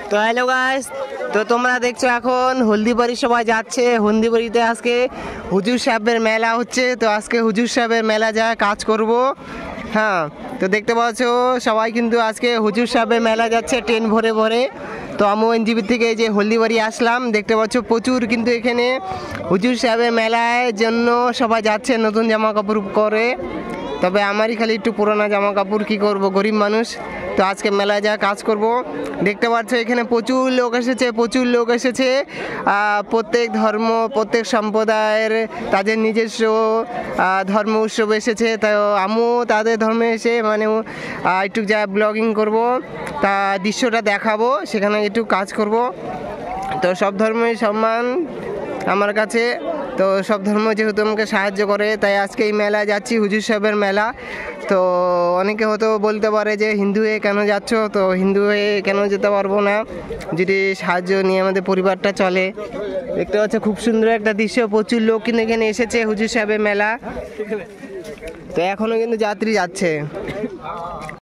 তো hello guys, তো তোমরা দেখছো এখন হলদিবাড়ি সবাই যাচ্ছে। হলদিবাড়িতে আজকে হুজুর সাহেবের মেলা হচ্ছে। তো আজকে হুজুর সাহেবের মেলা যা কাজ করব। হ্যাঁ, তো দেখতে পাচ্ছ সবাই কিন্তু আজকে হুজুর সাহেবের মেলা যাচ্ছে ট্রেন ভরে ভরে। তো আমিও এনজিবি থেকে যে হলদিবাড়ি আসলাম, দেখতে পাচ্ছ প্রচুর কিন্তু এখানে হুজুর সাহেবের মেলায় জন্য সবাই যাচ্ছে নতুন জামা কাপড় করে। তবে আমারই খালি একটু পুরোনো জামা কাপড়, কী করব, গরিব মানুষ। তো আজকে মেলায় যা কাজ করব। দেখতে পাচ্ছ এখানে প্রচুর লোক এসেছে। প্রত্যেক ধর্ম, প্রত্যেক সম্প্রদায়ের তাদের নিজস্ব ধর্ম উৎসব এসেছে। তাই আমিও তাদের ধর্মে এসে মানে একটু যা ব্লগিং করব, তা দৃশ্যটা দেখাবো, সেখানে একটু কাজ করব। তো সব ধর্মের সম্মান আমার কাছে। তো সব ধর্ম যেহেতু আমাকে সাহায্য করে, তাই আজকে এই মেলায় যাচ্ছি, হুজুর সাহেবের মেলা। তো অনেকে হয়তো বলতে পারে যে হিন্দু হয়ে কেন যাচ্ছ? তো হিন্দু হয়ে কেন যেতে পারবো না যদি সাহায্য নিয়ে আমাদের পরিবারটা চলে। দেখতে পাচ্ছ খুব সুন্দর একটা দৃশ্য, প্রচুর লোক কিন্তু এখানে এসেছে হুজুর সাহেবের মেলা। তো এখনও কিন্তু যাত্রী যাচ্ছে।